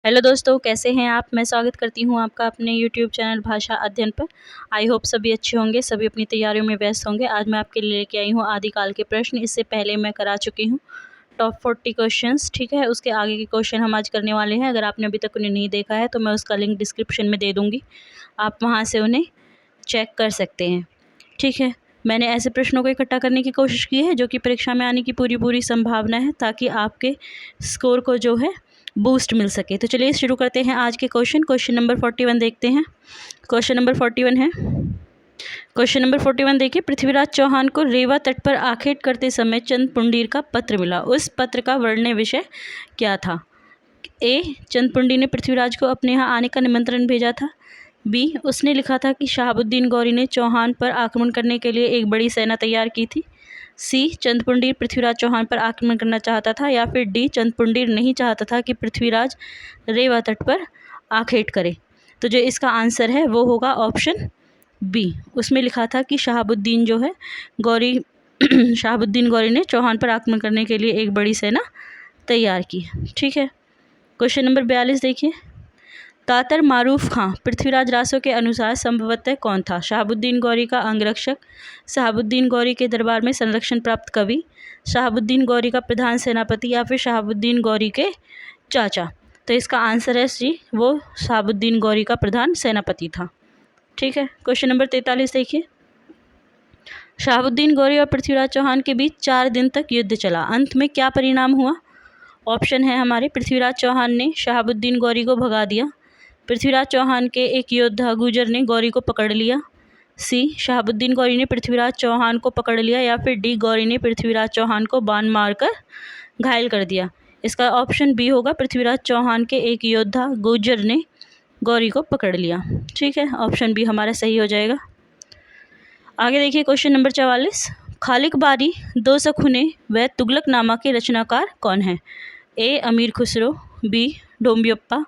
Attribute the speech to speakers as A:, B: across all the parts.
A: Hello दोस्तों, कैसे हैं आप। मैं स्वागत करती हूं आपका अपने यूट्यूब चैनल भाषा अध्ययन पर। आई होप सभी अच्छे होंगे, सभी अपनी तैयारियों में व्यस्त होंगे। आज मैं आपके लिए लेके आई हूं आदिकाल के प्रश्न। इससे पहले मैं करा चुकी हूं टॉप 40 क्वेश्चंस, ठीक है। उसके आगे के क्वेश्चन हम आज करने वाले हैं। अगर आपने अभी तक उन्हें नहीं देखा है तो मैं उसका लिंक डिस्क्रिप्शन में दे दूँगी, आप वहाँ से उन्हें चेक कर सकते हैं, ठीक है। मैंने ऐसे प्रश्नों को इकट्ठा करने की कोशिश की है जो कि परीक्षा में आने की पूरी संभावना है, ताकि आपके स्कोर को जो है बूस्ट मिल सके। तो चलिए शुरू करते हैं आज के क्वेश्चन नंबर 41 देखते हैं। क्वेश्चन नंबर 41 है। क्वेश्चन नंबर 41 देखिए, पृथ्वीराज चौहान को रेवा तट पर आखेट करते समय चंद पुंडीर का पत्र मिला। उस पत्र का वर्णनीय विषय क्या था। ए, चंद पुंडीर ने पृथ्वीराज को अपने यहाँ आने का निमंत्रण भेजा था। बी, उसने लिखा था कि शहाबुद्दीन गौरी ने चौहान पर आक्रमण करने के लिए एक बड़ी सेना तैयार की थी। सी, चंदपुंडीर पृथ्वीराज चौहान पर आक्रमण करना चाहता था। या फिर डी, चंदपुंडीर नहीं चाहता था कि पृथ्वीराज रेवा तट पर आखेट करे। तो जो इसका आंसर है वो होगा ऑप्शन बी। उसमें लिखा था कि शहाबुद्दीन गौरी ने चौहान पर आक्रमण करने के लिए एक बड़ी सेना तैयार की, ठीक है। क्वेश्चन नंबर 42 देखिए, तातर मारूफ खां पृथ्वीराज रासो के अनुसार संभवतः कौन था। शहाबुद्दीन गौरी का अंगरक्षक, शहाबुद्दीन गौरी के दरबार में संरक्षण प्राप्त कवि, शहाबुद्दीन गौरी का प्रधान सेनापति, या फिर शहाबुद्दीन गौरी के चाचा। तो इसका आंसर है सी, वो शहाबुद्दीन गौरी का प्रधान सेनापति था, ठीक है। क्वेश्चन नंबर 43 देखिए, शहाबुद्दीन गौरी और पृथ्वीराज चौहान के बीच 4 दिन तक युद्ध चला। अंत में क्या परिणाम हुआ। ऑप्शन है हमारे, पृथ्वीराज चौहान ने शहाबुद्दीन गौरी को भगा दिया। पृथ्वीराज चौहान के एक योद्धा गुजर ने गौरी को पकड़ लिया। सी, शहाबुद्दीन गौरी ने पृथ्वीराज चौहान को पकड़ लिया। या फिर डी, गौरी ने पृथ्वीराज चौहान को बाण मारकर घायल कर दिया। इसका ऑप्शन बी होगा, पृथ्वीराज चौहान के एक योद्धा गुजर ने गौरी को पकड़ लिया, ठीक है। ऑप्शन बी हमारा सही हो जाएगा। आगे देखिए क्वेश्चन नंबर 44, खालिक बारी, दो सखुने व तुगलकनामा के रचनाकार कौन है। ए, अमीर खुसरो, बी, डोम्बियप्पा,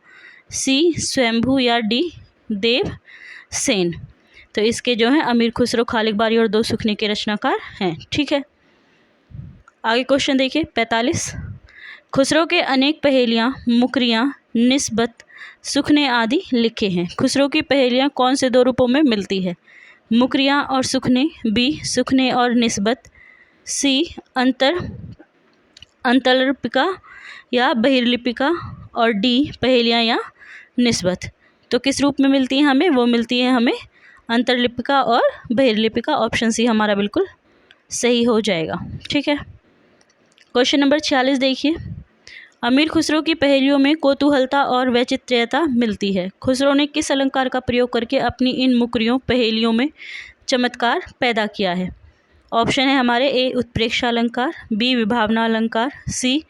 A: सी, स्वयंभू, या डी, देव सेन। तो इसके जो है अमीर खुसरो, खालिक बारी और दो सुखने के रचनाकार हैं, ठीक है। आगे क्वेश्चन देखिए 45, खुसरो के अनेक पहेलियाँ, मुकरियाँ, निस्बत, सुखने आदि लिखे हैं। खुसरो की पहेलियाँ कौन से दो रूपों में मिलती है। मुकरियाँ और सुखने, बी, सुखने और निस्बत, सी, अंतरलिपिका या बहिर्लिपिका, और डी, पहेलियाँ या निस्बत। तो किस रूप में मिलती हैं हमें, वो मिलती है हमें अंतरलिपिका और बहिर्लिपिका। ऑप्शन सी हमारा बिल्कुल सही हो जाएगा, ठीक है। क्वेश्चन नंबर 46 देखिए, अमीर खुसरो की पहेलियों में कौतूहलता और वैचित्र्यता मिलती है। खुसरो ने किस अलंकार का प्रयोग करके अपनी इन मुकरियों पहेलियों में चमत्कार पैदा किया है। ऑप्शन है हमारे, ए, उत्प्रेक्षा अलंकार, बी, विभावना अलंकार, सी,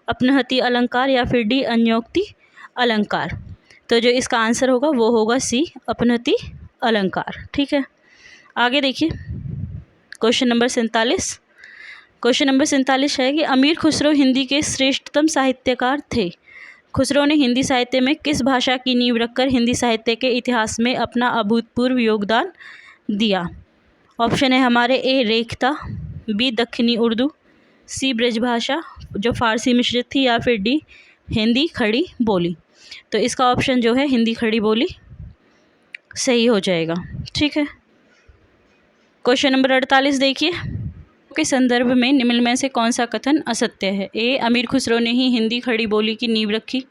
A: अपनहति अलंकार, या फिर डी, अन्योक्ति अलंकार। तो जो इसका आंसर होगा वो होगा सी, अपनहति अलंकार, ठीक है। आगे देखिए क्वेश्चन नंबर 47। क्वेश्चन नंबर 47 है कि अमीर खुसरो हिंदी के श्रेष्ठतम साहित्यकार थे। खुसरो ने हिंदी साहित्य में किस भाषा की नींव रखकर हिंदी साहित्य के इतिहास में अपना अभूतपूर्व योगदान दिया। ऑप्शन है हमारे, ए, रेखता, बी, दक्षिणी उर्दू, सी, ब्रजभाषा जो फारसी मिश्रित थी, या फिर डी, हिंदी खड़ी बोली। तो इसका ऑप्शन जो है हिंदी खड़ी बोली सही हो जाएगा, ठीक है। क्वेश्चन नंबर 48 देखिए, के संदर्भ में निम्न में से कौन सा कथन असत्य है। ए, अमीर खुसरो ने ही हिंदी खड़ी बोली की नींव रखी।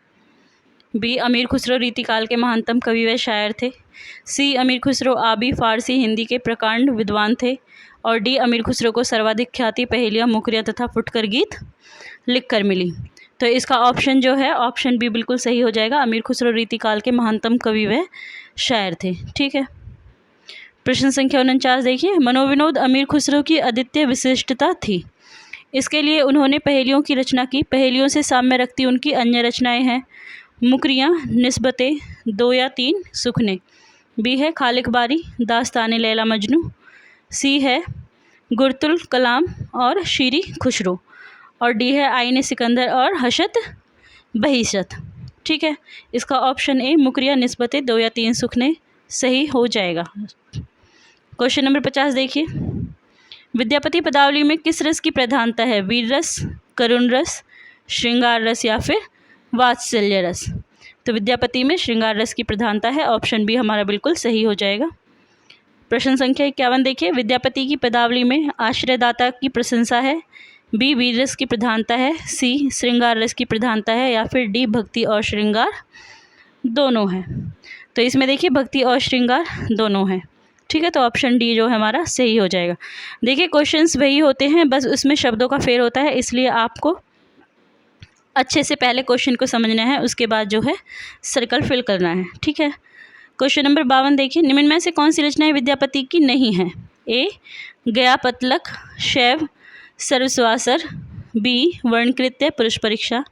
A: बी, अमीर खुसरो रीतिकाल के महानतम कवि व शायर थे। सी, अमीर खुसरो आबी फारसी हिंदी के प्रकांड विद्वान थे। और डी, अमीर खुसरो को सर्वाधिक ख्याति पहेलियाँ, मुकरियाँ तथा फुटकर गीत लिखकर मिली। तो इसका ऑप्शन जो है ऑप्शन बी बिल्कुल सही हो जाएगा, अमीर खुसरो रीतिकाल के महानतम कवि व शायर थे, ठीक है। प्रश्न संख्या 49 देखिए, मनोविनोद अमीर खुसरो की अद्वितीय विशिष्टता थी। इसके लिए उन्होंने पहेलियों की रचना की। पहेलियों से साम्य रखती उनकी अन्य रचनाएं हैं, मुकरियाँ, निस्बतें, 2 या 3 सुखने। बी है खालिक बारी, दास्तान लैला मजनू, सी है गुरतुल कलाम और शीरी खुसरो, और डी है आईने सिकंदर और हशत बहिशत, ठीक है। इसका ऑप्शन ए, मुकरियाँ, निस्बतें, 2 या 3 सुखने सही हो जाएगा। क्वेश्चन नंबर 50 देखिए, विद्यापति पदावली में किस रस की प्रधानता है। वीर रस, करुण रस, श्रृंगार रस, या फिर वात्सल्य रस। तो विद्यापति में श्रृंगार रस की प्रधानता है, ऑप्शन बी हमारा बिल्कुल सही हो जाएगा। प्रश्न संख्या 51 देखिए, विद्यापति की पदावली में आश्रयदाता की प्रशंसा है, बी वीर रस की प्रधानता है, सी श्रृंगार रस की प्रधानता है, या फिर डी भक्ति और श्रृंगार दोनों है। तो इसमें देखिए भक्ति और श्रृंगार दोनों हैं, ठीक है। तो ऑप्शन डी जो है हमारा सही हो जाएगा। देखिए क्वेश्चंस वही होते हैं, बस उसमें शब्दों का फेर होता है, इसलिए आपको अच्छे से पहले क्वेश्चन को समझना है, उसके बाद जो है सर्कल फिल करना है, ठीक है। क्वेश्चन नंबर 52 देखिए, निम्न में से कौन सी रचनाएं विद्यापति की नहीं है? ए गया पतलक, शैव, सर्वस्वासर, बी वर्णकृत्य पुरुष परीक्षा,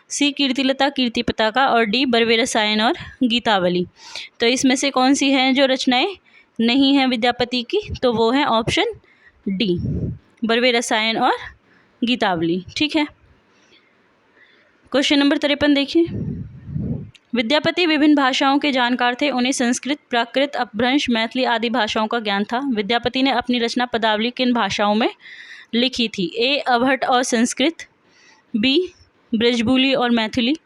A: सी कीर्तिलता कीर्ति पताका, और डी बर्वे रसायन और गीतावली। तो इसमें से कौन सी हैं जो रचनाएं नहीं हैं विद्यापति की? तो वो है ऑप्शन डी बर्वे रसायन और गीतावली, ठीक है। क्वेश्चन नंबर 53 देखिए, विद्यापति विभिन्न भाषाओं के जानकार थे, उन्हें संस्कृत, प्राकृत, अपभ्रंश, मैथिली आदि भाषाओं का ज्ञान था। विद्यापति ने अपनी रचना पदावली किन भाषाओं में लिखी थी? ए अवहट और संस्कृत, बी ब्रजबोली और मैथिली,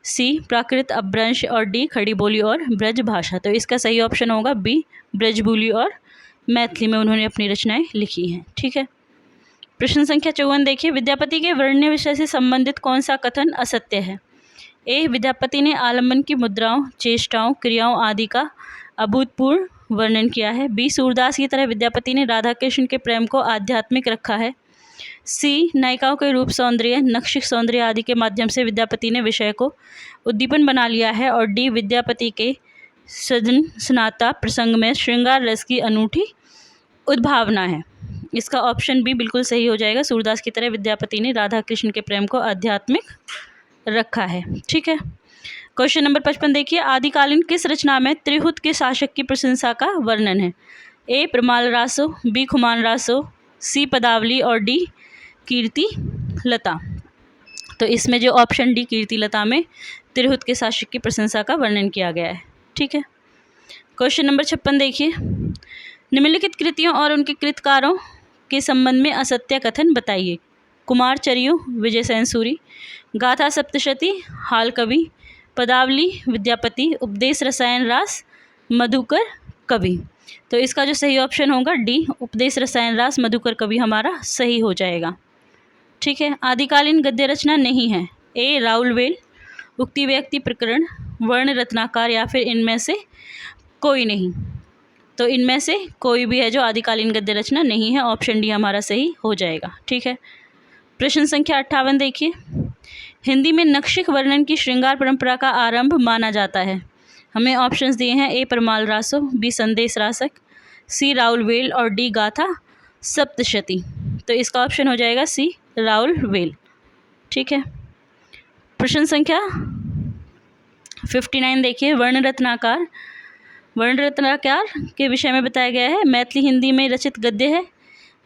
A: सी प्राकृत, अपभ्रंश, और डी खड़ी बोली और ब्रज भाषा। तो इसका सही ऑप्शन होगा बी ब्रजबोली और मैथिली में उन्होंने अपनी रचनाएं लिखी हैं, ठीक है। प्रश्न संख्या 54 देखिए, विद्यापति के वर्ण्य विषय से संबंधित कौन सा कथन असत्य है? ए विद्यापति ने आलम्बन की मुद्राओं, चेष्टाओं, क्रियाओं आदि का अभूतपूर्व वर्णन किया है, बी सूरदास की तरह विद्यापति ने राधा कृष्ण के प्रेम को आध्यात्मिक रखा है, सी नायिकाओं के रूप सौंदर्य, नक्शिक सौंदर्य आदि के माध्यम से विद्यापति ने विषय को उद्दीपन बना लिया है, और डी विद्यापति के सदन स्नाता प्रसंग में श्रृंगार रस की अनूठी उद्भावना है। इसका ऑप्शन बी बिल्कुल सही हो जाएगा, सूरदास की तरह विद्यापति ने राधा कृष्ण के प्रेम को आध्यात्मिक रखा है, ठीक है। क्वेश्चन नंबर 55 देखिए, आदिकालीन किस रचना में त्रिहुत के शासक की प्रशंसा का वर्णन है? ए प्रमाल रासो, बी खुमान रासो, सी पदावली, और डी कीर्ति लता। तो इसमें जो ऑप्शन डी कीर्ति लता में त्रिहुत के शासक की प्रशंसा का वर्णन किया गया है, ठीक है। क्वेश्चन नंबर 56 देखिए, निम्नलिखित कृतियों और उनके कृतकारों के संबंध में असत्य कथन बताइए। कुमार चरियो विजय सेन सूरी, गाथा सप्तशती हाल कवि, पदावली विद्यापति, उपदेश रसायन रास मधुकर कवि। तो इसका जो सही ऑप्शन होगा डी उपदेश रसायन रास मधुकर कवि हमारा सही हो जाएगा, ठीक है। आदिकालीन गद्य रचना नहीं है, ए राउल वेल, उक्ति व्यक्ति प्रकरण, वर्ण रत्नाकर, या फिर इनमें से कोई नहीं। तो इनमें से कोई भी है जो आदिकालीन गद्य रचना नहीं है, ऑप्शन डी हमारा सही हो जाएगा, ठीक है। प्रश्न संख्या 58 देखिए, हिंदी में नक्शिक वर्णन की श्रृंगार परंपरा का आरंभ माना जाता है। हमें ऑप्शंस दिए हैं, ए परमाल रासो, बी संदेश रासक, सी राउल वेल, और डी गाथा सप्तशती। तो इसका ऑप्शन हो जाएगा सी राउल वेल, ठीक है। प्रश्न संख्या 59 देखिए, वर्ण रत्नाकर के विषय में बताया गया है। मैथिली हिंदी में रचित गद्य है,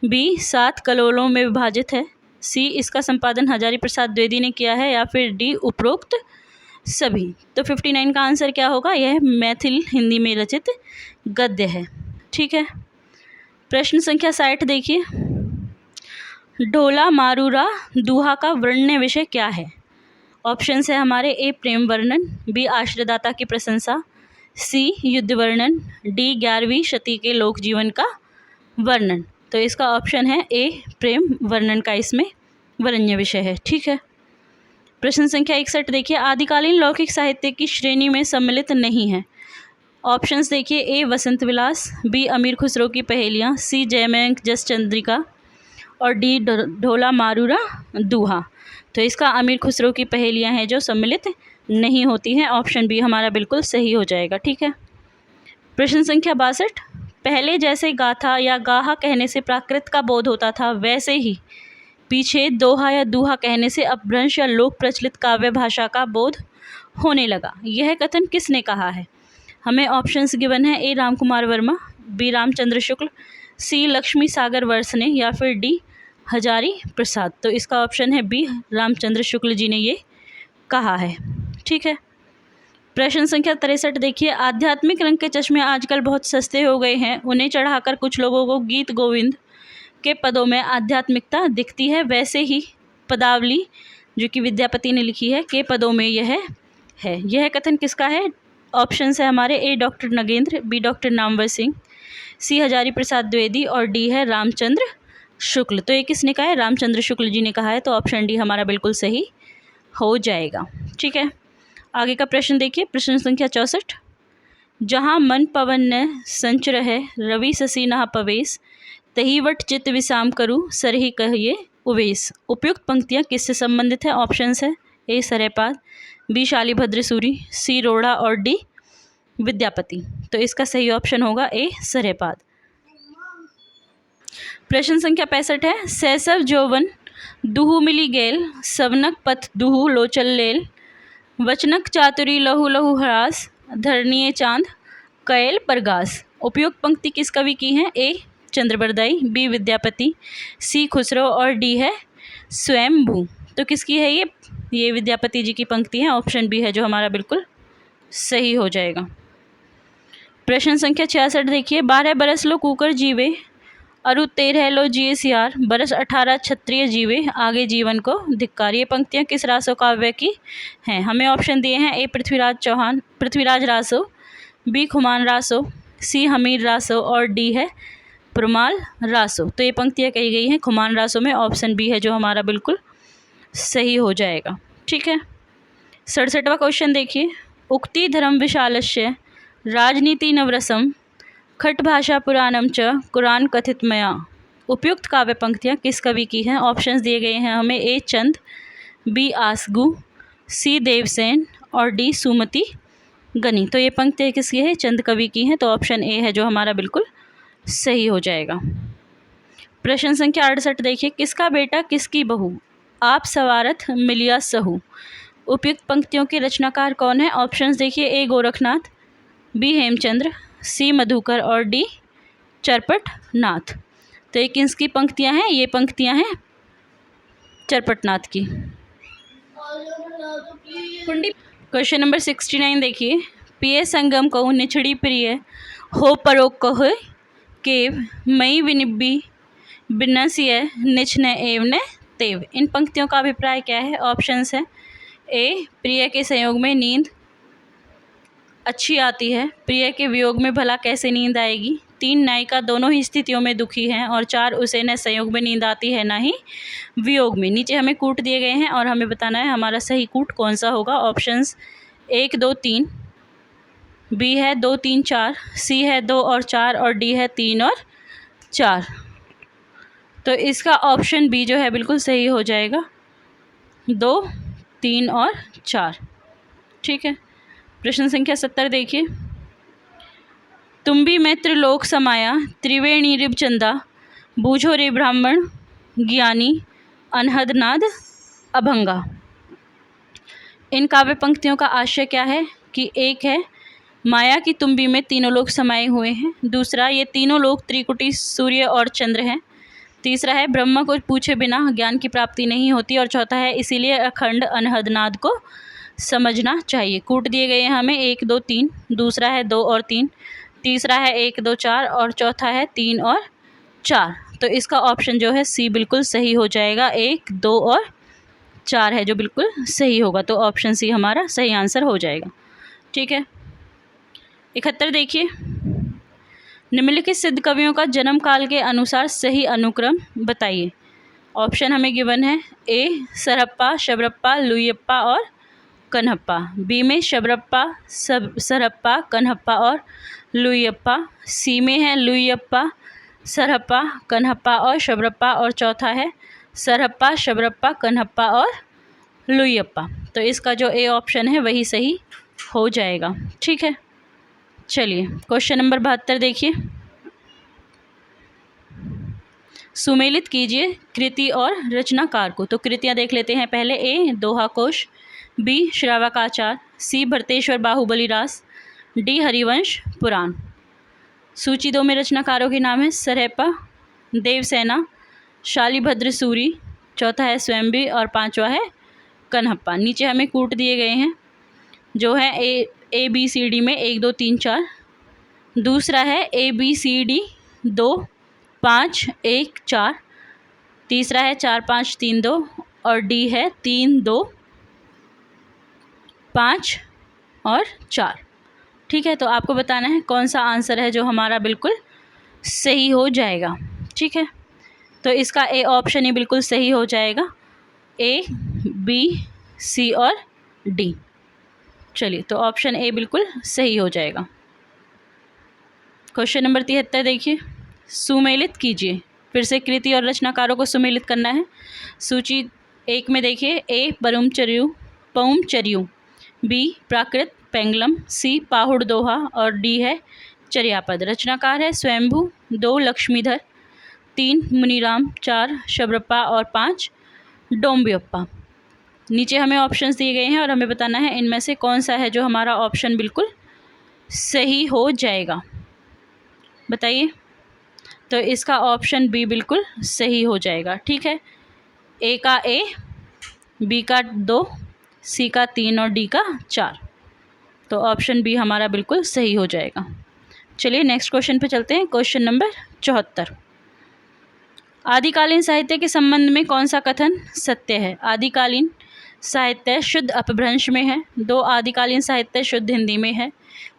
A: बी 7 कलोलों में विभाजित है, सी इसका संपादन हजारी प्रसाद द्विवेदी ने किया है, या फिर डी उपरोक्त सभी। तो 59 का आंसर क्या होगा? यह मैथिली हिंदी में रचित गद्य है, ठीक है। प्रश्न संख्या 60 देखिए, ढोला मारूरा दूहा का वर्ण्य विषय क्या है? ऑप्शन है हमारे, ए प्रेम वर्णन, बी आश्रयदाता की प्रशंसा, सी युद्ध वर्णन, डी 11वीं शती के लोक जीवन का वर्णन। तो इसका ऑप्शन है ए प्रेम वर्णन का इसमें वर्ण्य विषय है, ठीक है। प्रश्न संख्या 61 देखिए, आदिकालीन लौकिक साहित्य की श्रेणी में सम्मिलित नहीं है। ऑप्शंस देखिए, ए वसंत विलास, बी अमीर खुसरो की पहेलियाँ, सी जयमयंक जस चंद्रिका, और डी ढोला मारूरा दूहा। तो इसका अमीर खुसरो की पहेलियाँ हैं जो सम्मिलित नहीं होती हैं, ऑप्शन बी हमारा बिल्कुल सही हो जाएगा, ठीक है। प्रश्न संख्या 62, पहले जैसे गाथा या गाहा कहने से प्राकृत का बोध होता था, वैसे ही पीछे दोहा या दूहा कहने से अपभ्रंश या लोक प्रचलित काव्य भाषा का बोध होने लगा। यह कथन किसने कहा है? हमें ऑप्शंस गिवन है, ए रामकुमार वर्मा, बी रामचंद्र शुक्ल, सी लक्ष्मी सागर वर्ष ने, या फिर डी हजारी प्रसाद। तो इसका ऑप्शन है बी रामचंद्र शुक्ल जी ने ये कहा है, ठीक है। प्रश्न संख्या 63 देखिए, आध्यात्मिक रंग के चश्मे आजकल बहुत सस्ते हो गए हैं, उन्हें चढ़ाकर कुछ लोगों को गीत गोविंद के पदों में आध्यात्मिकता दिखती है, वैसे ही पदावली जो कि विद्यापति ने लिखी है के पदों में यह है। यह कथन किसका है? ऑप्शन है हमारे A doctor Nagendra, B doctor Namvar Singh, C Hazari Prasad Dwivedi और डी है रामचंद्र शुक्ल। तो ये किसने कहा है? रामचंद्र शुक्ल जी ने कहा है। तो ऑप्शन डी हमारा बिल्कुल सही हो जाएगा। ठीक है, आगे का प्रश्न देखिए, प्रश्न संख्या 64। जहाँ मन पवन न संचर है, रवि शशि नहा पवेश, तही वट चित्त विसाम करूँ, सरही कहिए उवेश। उपयुक्त पंक्तियाँ किससे संबंधित है? ऑप्शंस है ए सरेपाद, बी शालीभद्र सूरी, सी रोड़ा और डी विद्यापति। तो इसका सही ऑप्शन होगा ए सरेपाद। प्रश्न संख्या 65 है। सैसव जौवन दुहु मिली गेल, सवनक पथ दुहु लोचल लेल, वचनक चातुरी लहु लहु हरास, धरणीय चांद कैल परगास। उपयुक्त पंक्ति किस कवि की है? ए चंद्रबरदाई, बी विद्यापति, सी खुसरो और डी है स्वयंभू। तो किसकी है ये विद्यापति जी की पंक्ति है। ऑप्शन बी है जो हमारा बिल्कुल सही हो जाएगा। प्रश्न संख्या 66 देखिए। 12 बरस लो कुकर जीवे, अरु 13 लो जिए सियार, बरस 18 क्षत्रिय जीवे, आगे जीवन को धिक्कार। ये पंक्तियाँ किस रासो काव्य की हैं? हमें ऑप्शन दिए हैं A Prithviraj Raso, B Khuman Raso, C Hammir Raso और डी है प्रमाल रासो। तो ये पंक्तियाँ कही गई हैं खुमान रासो में। ऑप्शन बी है जो हमारा बिल्कुल सही हो जाएगा। ठीक है, 67वां क्वेश्चन देखिए। उक्ति धर्म विशालस्य, राजनीति नवरसम, खट भाषा पुराणम च, कुरान कथित मया। उपयुक्त काव्य पंक्तियाँ किस कवि की हैं? ऑप्शंस दिए गए हैं हमें ए चंद, बी आसगु, सी देवसेन और डी सुमति गनी। तो ये पंक्तियाँ किसकी है? चंद कवि की हैं। तो ऑप्शन ए है जो हमारा बिल्कुल सही हो जाएगा। प्रश्न संख्या 68 देखिए। किसका बेटा किसकी बहू, आप सवारथ मिलिया सहू। उपयुक्त पंक्तियों के रचनाकार कौन है? ऑप्शंस देखिए ए गोरखनाथ, बी हेमचंद्र, सी मधुकर और डी चरपट नाथ। तो ये किसकी पंक्तियां हैं? ये पंक्तियां हैं चरपट नाथ की। क्वेश्चन नंबर 69 देखिए। पिए संगम कहू निछड़ी प्रिय, हो परो कह केव, मई विनिब्बी बिनसिय निछन एवं तेव। इन पंक्तियों का अभिप्राय क्या है? ऑप्शंस है ए प्रिय के संयोग में नींद अच्छी आती है, प्रिय के वियोग में भला कैसे नींद आएगी, 3 नायिका दोनों ही स्थितियों में दुखी हैं और 4 उसे न संयोग में नींद आती है ना ही वियोग में। नीचे हमें कूट दिए गए हैं और हमें बताना है हमारा सही कूट कौन सा होगा। ऑप्शंस 1 2 3, बी है 2 3 4, सी है 2 और 4 और डी है 3 और 4। तो इसका ऑप्शन बी जो है बिल्कुल सही हो जाएगा, 2 3 और 4। ठीक है, प्रश्न संख्या 70 देखिए। तुम भी मैं त्रिलोक समाया, त्रिवेणी रिब चंदा, बूझो रे ब्राह्मण ज्ञानी, अनहद नाद अभंगा। इन काव्य पंक्तियों का आशय क्या है? कि एक है माया की तुम्बी में तीनों लोग समाये हुए हैं, दूसरा ये तीनों लोग त्रिकुटी सूर्य और चंद्र हैं, तीसरा है ब्रह्मा को पूछे बिना ज्ञान की प्राप्ति नहीं होती, और चौथा है इसीलिए अखंड अनहद नाद को समझना चाहिए। कूट दिए गए हैं हमें 1 2 3, दूसरा है 2 और 3, तीसरा है 1 2 4 और चौथा है 3 और 4। तो इसका ऑप्शन जो है सी बिल्कुल सही हो जाएगा, 1 2 और 4 है जो बिल्कुल सही होगा। तो ऑप्शन सी हमारा सही आंसर हो जाएगा। ठीक है, 71 देखिए। निम्नलिखित सिद्ध कवियों का जन्म काल के अनुसार सही अनुक्रम बताइए। ऑप्शन हमें गिवन है ए सरप्पा, शबरप्पा, लुइयप्पा और कन्हप्पा, बी में शबरप्पा, सरप्पा, कन्हप्पा और लुइयप्पा, सी में है लुइयप्पा, सरप्पा, कन्हप्पा और शबरप्पा, और चौथा है सरप्पा, शबरप्पा, कन्हप्पा और लुइयप्पा। तो इसका जो ए ऑप्शन है वही सही हो जाएगा। ठीक है, चलिए क्वेश्चन नंबर 72 देखिए। सुमेलित कीजिए कृति और रचनाकार को। तो कृतियाँ देख लेते हैं पहले। ए दोहा कोश, बी श्रावकाचार, सी भरतेश्वर बाहुबली रास, डी हरिवंश पुराण। सूची 2 में रचनाकारों के नाम है सरेपा, देवसेना, शालीभद्र सूरी, चौथा है स्वयंभी और 5वां है कन्हप्पा। नीचे हमें कूट दिए गए हैं जो है ए बी सी डी में 1 2 3 4, दूसरा है ए बी सी डी 2 5 1 4, तीसरा है 4 5 3 2 और डी है 3 2 5 और 4। ठीक है, तो आपको बताना है कौन सा आंसर है जो हमारा बिल्कुल सही हो जाएगा। ठीक है, तो इसका ए ऑप्शन ही बिल्कुल सही हो जाएगा, ए, बी, सी और डी। चलिए, तो ऑप्शन ए बिल्कुल सही हो जाएगा। क्वेश्चन नंबर 73 देखिए, सुमेलित कीजिए। फिर से कृति और रचनाकारों को सुमेलित करना है। सूची 1 में देखिए, ए पउमचर्यू, बी प्राकृत पेंगलम, सी पाहुड़ दोहा और डी है चर्यापद। रचनाकार है स्वयंभू, 2 लक्ष्मीधर, 3 मुनीराम, 4 शबरप्पा और 5 डोम्बियप्पा। नीचे हमें ऑप्शंस दिए गए हैं और हमें बताना है इनमें से कौन सा है जो हमारा ऑप्शन बिल्कुल सही हो जाएगा। बताइए। तो इसका ऑप्शन बी बिल्कुल सही हो जाएगा। ठीक है, ए का ए, बी का 2, सी का 3 और डी का 4। तो ऑप्शन बी हमारा बिल्कुल सही हो जाएगा। चलिए नेक्स्ट क्वेश्चन पे चलते हैं। क्वेश्चन नंबर 74, आदिकालीन साहित्य के संबंध में कौन सा कथन सत्य है? आदिकालीन साहित्य शुद्ध अपभ्रंश में है, 2 आदिकालीन साहित्य शुद्ध हिंदी में है,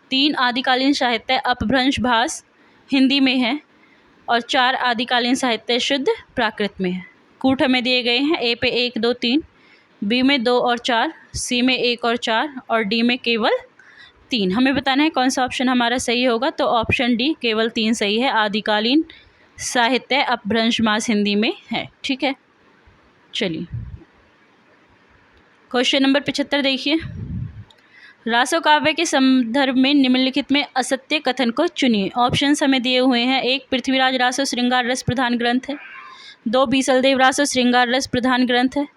A: 3 आदिकालीन साहित्य अपभ्रंश भास हिंदी में है और 4 आदिकालीन साहित्य शुद्ध प्राकृत में है। कूट हमें दिए गए हैं, ए पे 1, 2, 3, बी में 2 और 4, सी में 1 और 4 और डी में केवल 3। हमें बताना है कौन सा ऑप्शन हमारा सही होगा। तो ऑप्शन डी केवल 3 सही है, आदिकालीन साहित्य अपभ्रंश मास हिंदी में है। ठीक है, चलिए क्वेश्चन नंबर 75 देखिए, रासो काव्य के संदर्भ में निम्नलिखित में असत्य कथन को चुनिए। ऑप्शंस हमें दिए हुए हैं, 1 पृथ्वीराज रासो श्रृंगार रस प्रधान ग्रंथ है, 2 बीसलदेव रासो श्रृंगार रस प्रधान ग्रंथ है,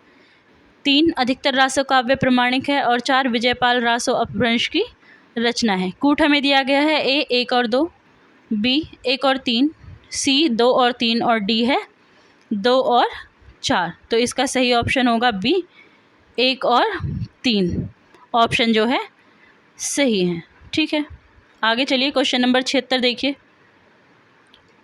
A: 3 अधिकतर रासो काव्य प्रमाणिक है और 4 विजयपाल रासो अपभ्रंश की रचना है। कूट हमें दिया गया है, ए 1 और 2, बी 1 और 3, सी 2 और 3 और डी है 2 और 4। तो इसका सही ऑप्शन होगा बी 1 और 3 ऑप्शन जो है सही है। ठीक है, आगे चलिए क्वेश्चन नंबर 76 देखिए,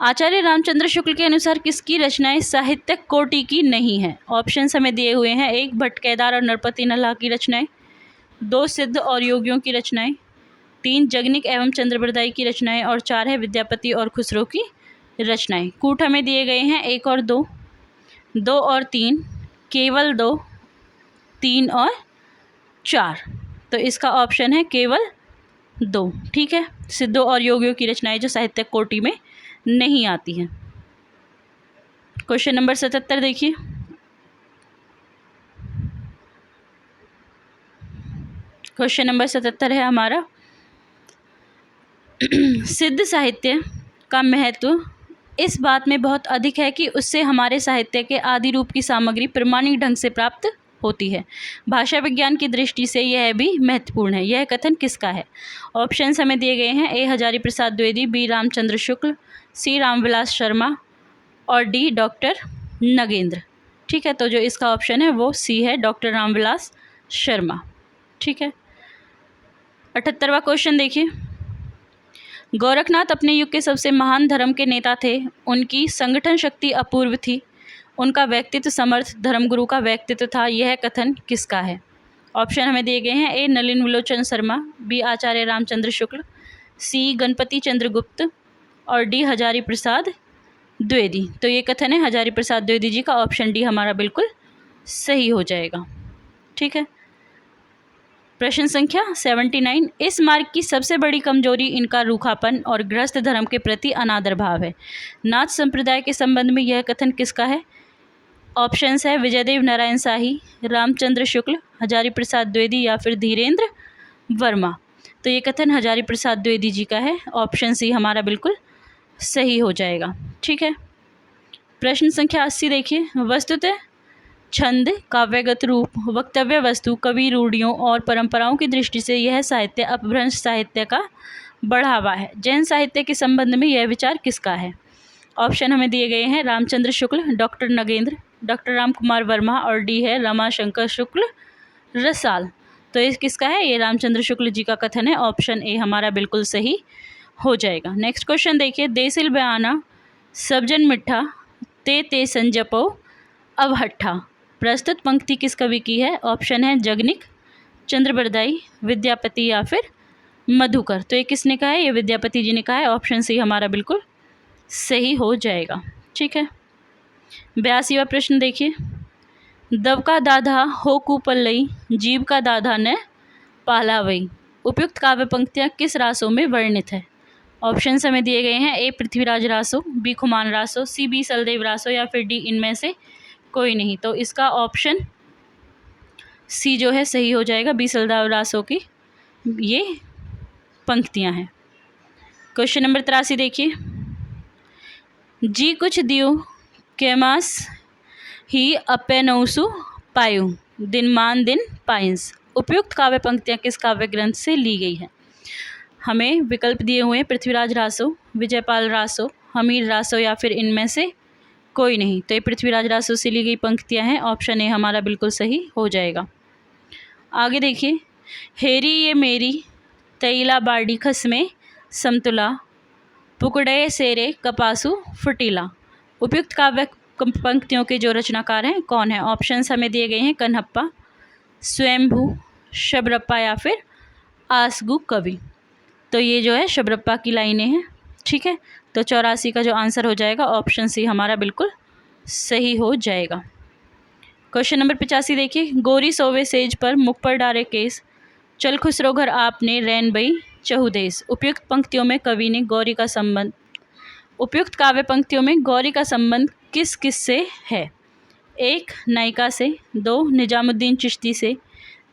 A: आचार्य रामचंद्र शुक्ल के अनुसार किसकी रचनाएं साहित्यिक कोटि की नहीं है? ऑप्शंस हमें दिए हुए हैं, 1 भट्ट केदार और नरपति नल्हा की रचनाएं, 2 सिद्ध और योगियों की रचनाएं, 3 जगनिक एवं चंद्रबरदाई की रचनाएं और 4 है विद्यापति और खुसरो की रचनाएं। कूट हमें दिए गए हैं, 1 और 2, 2 और 3, केवल 2, 3 और 4। तो इसका ऑप्शन है केवल 2। ठीक है, सिद्धों और योगियों की रचनाएं जो साहित्यिक कोटि में नहीं आती हैं। क्वेश्चन नंबर 77 देखिए, क्वेश्चन नंबर 77 है हमारा, सिद्ध साहित्य का महत्व इस बात में बहुत अधिक है कि उससे हमारे साहित्य के आदि रूप की सामग्री प्रमाणिक ढंग से प्राप्त होती है। भाषा विज्ञान की दृष्टि से यह भी महत्वपूर्ण है। यह कथन किसका है? ऑप्शंस हमें दिए गए हैं, ए हजारी प्रसाद द्विवेदी, बी रामचंद्र शुक्ल, सी रामविलास शर्मा और डी डॉक्टर नगेंद्र। ठीक है, तो जो इसका ऑप्शन है वो सी है, डॉक्टर रामविलास शर्मा। ठीक है, 78वां क्वेश्चन देखिए, गोरखनाथ अपने युग के सबसे महान धर्म के नेता थे, उनकी संगठन शक्ति अपूर्व थी, उनका व्यक्तित्व समर्थ धर्मगुरु का व्यक्तित्व था। यह कथन किसका है? ऑप्शन हमें दिए गए हैं, ए नलिन विलोचन शर्मा, बी आचार्य रामचंद्र शुक्ल, सी गणपति चंद्र गुप्त और डी हजारी प्रसाद द्विवेदी। तो ये कथन है हजारी प्रसाद द्विवेदी जी का, ऑप्शन डी हमारा बिल्कुल सही हो जाएगा। ठीक है, प्रश्न संख्या 79, इस मार्ग की सबसे बड़ी कमजोरी इनका रूखापन और गृहस्थ धर्म के प्रति अनादर भाव है। नाथ संप्रदाय के संबंध में यह कथन किसका है? ऑप्शंस है विजयदेव नारायण शाही, रामचंद्र शुक्ल, हजारी प्रसाद द्विवेदी या फिर धीरेन्द्र वर्मा। तो ये कथन हजारी प्रसाद द्विवेदी जी का है, ऑप्शन सी हमारा बिल्कुल सही हो जाएगा। ठीक है, प्रश्न संख्या 80 देखिए, वस्तुतः छंद, काव्यगत रूप, वक्तव्य वस्तु, कवि रूढ़ियों और परंपराओं की दृष्टि से यह साहित्य अपभ्रंश साहित्य का बढ़ावा है। जैन साहित्य के संबंध में यह विचार किसका है? ऑप्शन हमें दिए गए हैं, रामचंद्र शुक्ल, डॉक्टर नगेंद्र, डॉक्टर राम कुमार वर्मा और डी है रमाशंकर शुक्ल रसाल। तो ये किसका है? ये रामचंद्र शुक्ल जी का कथन है, ऑप्शन ए हमारा बिल्कुल सही हो जाएगा। नेक्स्ट क्वेश्चन देखिए, देसिल बयाना सबजन मिठा ते संजपो अब हट्ठा। प्रस्तुत पंक्ति किस कवि की है? ऑप्शन है जगनिक चंद्रबरदाई, विद्यापति या फिर मधुकर। तो ये किसने कहा है? ये विद्यापति जी ने कहा है। ऑप्शन सी हमारा बिल्कुल सही हो जाएगा। ठीक है, 82वां प्रश्न देखिए। दव का दाधा हो कुपल्लई, जीव का दाधा न पालावई। उपयुक्त काव्य पंक्तियाँ किस रासों में वर्णित है? ऑप्शन हमें दिए गए हैं। A Prithviraj Raso, B Khuman Raso, C Bisaldev Raso या फिर डी इनमें से कोई नहीं। तो इसका ऑप्शन सी जो है सही हो जाएगा। बी सलदेव रासो की ये पंक्तियां हैं। क्वेश्चन नंबर 83 देखिए। जी कुछ दियो केमास ही अपेनौसु पायु, दिनमान दिन पाइंस। उपयुक्त काव्य पंक्तियां किस काव्य ग्रंथ से ली गई हैं? हमें विकल्प दिए हुए हैं। पृथ्वीराज रासो, विजयपाल रासो, हमीर रासो या फिर इनमें से कोई नहीं। तो ये पृथ्वीराज रासो से ली गई पंक्तियां हैं। ऑप्शन ए हमारा बिल्कुल सही हो जाएगा। आगे देखिए। हेरी ये मेरी तैला बाड़ी खसमे समतुला, पुकड़े सेरे कपासु फुटीला। उपयुक्त काव्य पंक्तियों के जो रचनाकार हैं कौन है? ऑप्शंस हमें दिए गए हैं। कन्हप्पा, स्वयंभू, शबरप्पा या फिर आसगु कवि। तो ये जो है शबरप्पा की लाइनें हैं। ठीक है, तो 84 का जो आंसर हो जाएगा ऑप्शन सी हमारा बिल्कुल सही हो जाएगा। क्वेश्चन नंबर 85 देखिए। गोरी सोवे सेज पर मुख पर डारे केस, चल खुसरो घर आपने रैन बई चहुदेस। उपयुक्त पंक्तियों में कवि ने गौरी का संबंध, उपयुक्त काव्य पंक्तियों में गौरी का संबंध किस किस से है? 1 नायिका से, 2 निजामुद्दीन चिश्ती से,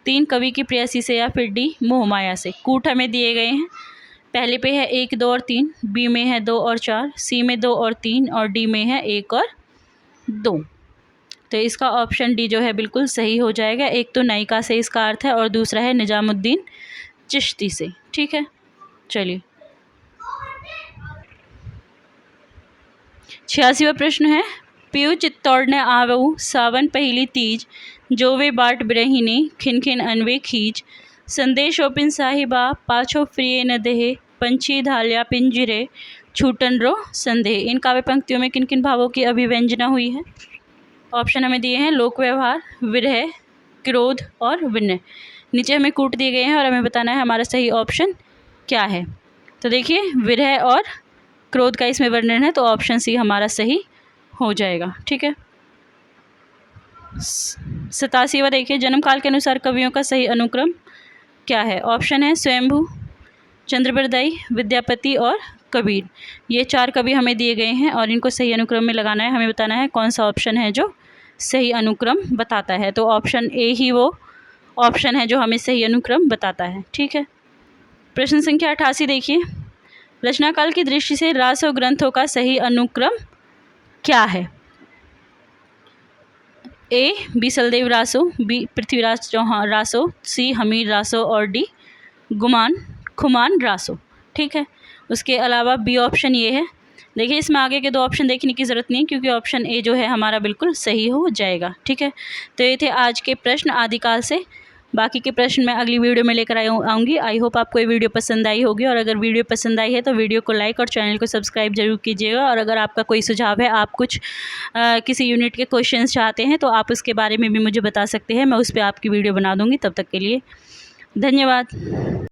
A: 3 कवि की प्रेयसी से या फिर डी मोहमाया से। कूट हमें दिए गए हैं। पहले पे है 1, 2 और 3, बी में है 2 और 4, सी में 2 और 3 और डी में है 1 और 2। तो इसका ऑप्शन डी जो है बिल्कुल सही हो जाएगा। एक तो नायिका से इसका अर्थ है और दूसरा है निजामुद्दीन चिश्ती से। ठीक है, चलिए 86वां प्रश्न है। पीयू चित्तौड़ ने आवऊ सावन पहली तीज, जो वे बाट बिरहिने खिनखिन अनवे खींच, संदेश ओपिन साहिबा पाछो प्रिय न देहे, पंछी धालिया पिंजरे छूटन रो संदेह। इन काव्य पंक्तियों में किन किन भावों की अभिव्यंजना हुई है? ऑप्शन हमें दिए हैं। लोक व्यवहार, विरह, क्रोध और विनय। नीचे हमें कूट दिए गए हैं और हमें बताना है हमारा सही ऑप्शन क्या है। तो देखिए विरह और क्रोध का इसमें वर्णन है, तो ऑप्शन सी हमारा सही हो जाएगा। ठीक है, 87वां देखिए। जन्म काल के अनुसार कवियों का सही अनुक्रम क्या है? ऑप्शन है स्वयंभू, चंद्रबरदाई, विद्यापति और कबीर। ये 4 कवि हमें दिए गए हैं और इनको सही अनुक्रम में लगाना है। हमें बताना है कौन सा ऑप्शन है जो सही अनुक्रम बताता है। तो ऑप्शन ए ही वो ऑप्शन है जो हमें सही अनुक्रम बताता है। ठीक है, प्रश्न संख्या 88 देखिए। रचनाकाल की दृष्टि से रासो ग्रंथों का सही अनुक्रम क्या है? A Bisaldev Raso, B Prithviraj Chauhan Raso, C Hammir Raso और डी खुमान रासो। ठीक है, उसके अलावा बी ऑप्शन ये है। देखिए इसमें आगे के 2 ऑप्शन देखने की ज़रूरत नहीं, क्योंकि ऑप्शन ए जो है हमारा बिल्कुल सही हो जाएगा। ठीक है, तो ये थे आज के प्रश्न आदिकाल से। बाकी के प्रश्न मैं अगली वीडियो में लेकर आऊँगी। आई होप आपको ये वीडियो पसंद आई होगी, और अगर वीडियो पसंद आई है तो वीडियो को लाइक और चैनल को सब्सक्राइब जरूर कीजिएगा। और अगर आपका कोई सुझाव है, आप कुछ किसी यूनिट के क्वेश्चंस चाहते हैं, तो आप उसके बारे में भी मुझे बता सकते हैं। मैं उस पर आपकी वीडियो बना दूँगी। तब तक के लिए धन्यवाद।